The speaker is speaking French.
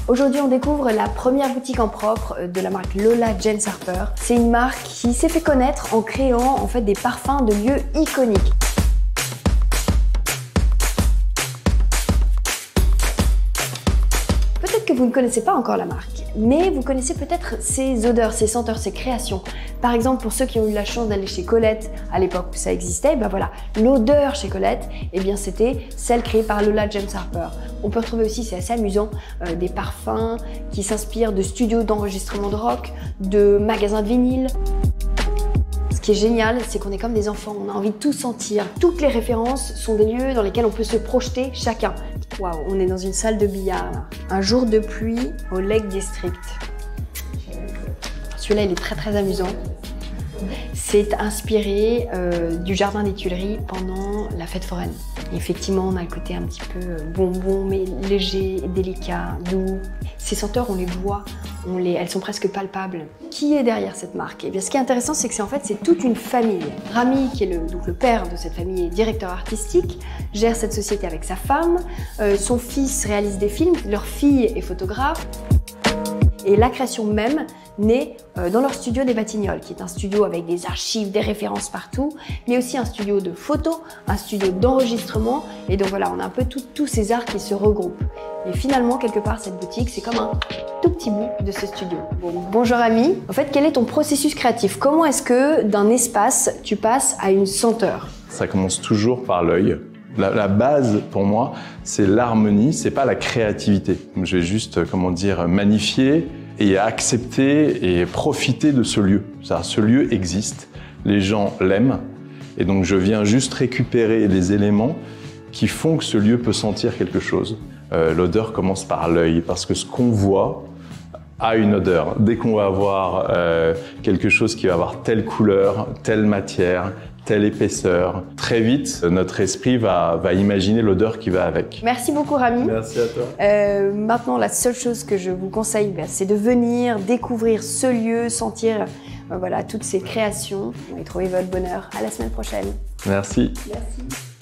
Aujourd'hui, on découvre la première boutique en propre de la marque Lola Jens Harper. C'est une marque qui s'est fait connaître en créant en fait des parfums de lieux iconiques. Peut-être que vous ne connaissez pas encore la marque, mais vous connaissez peut-être ses odeurs, ses senteurs, ses créations. Par exemple, pour ceux qui ont eu la chance d'aller chez Colette à l'époque où ça existait, ben voilà, l'odeur chez Colette, eh bien c'était celle créée par Lola Jens Harper. On peut retrouver aussi, c'est assez amusant, des parfums qui s'inspirent de studios d'enregistrement de rock, de magasins de vinyle. Ce qui est génial, c'est qu'on est comme des enfants, on a envie de tout sentir. Toutes les références sont des lieux dans lesquels on peut se projeter chacun. Waouh, on est dans une salle de billard. Un jour de pluie au Lake District. Celui-là, il est très amusant. C'est inspiré du jardin des Tuileries pendant la fête foraine. Et effectivement, on a le côté un petit peu bonbon, mais léger, délicat, doux. Ces senteurs, on les voit, elles sont presque palpables. Qui est derrière cette marque? Et bien, ce qui est intéressant, c'est que c'est toute une famille. Rami, qui est donc le père de cette famille et directeur artistique, gère cette société avec sa femme. Son fils réalise des films, leur fille est photographe. Et la création même naît dans leur studio des Batignolles, qui est un studio avec des archives, des références partout, mais aussi un studio de photos, un studio d'enregistrement. Et donc voilà, on a un peu tous ces arts qui se regroupent. Et finalement, quelque part, cette boutique, c'est comme un tout petit bout de ce studio. Bonjour Rami. En fait, quel est ton processus créatif? Comment est-ce que d'un espace, tu passes à une senteur? Ça commence toujours par l'œil. La base, pour moi, c'est l'harmonie, c'est pas la créativité. Je vais juste, magnifier et accepter et profiter de ce lieu. Ce lieu existe, les gens l'aiment, et donc je viens juste récupérer les éléments qui font que ce lieu peut sentir quelque chose. L'odeur commence par l'œil, parce que ce qu'on voit a une odeur. Dès qu'on va avoir quelque chose qui va avoir telle couleur, telle matière, telle épaisseur, très vite, notre esprit va imaginer l'odeur qui va avec. Merci beaucoup Rami. Merci à toi. Maintenant, la seule chose que je vous conseille, c'est de venir découvrir ce lieu, sentir voilà, toutes ces créations et trouver votre bonheur. À la semaine prochaine. Merci. Merci.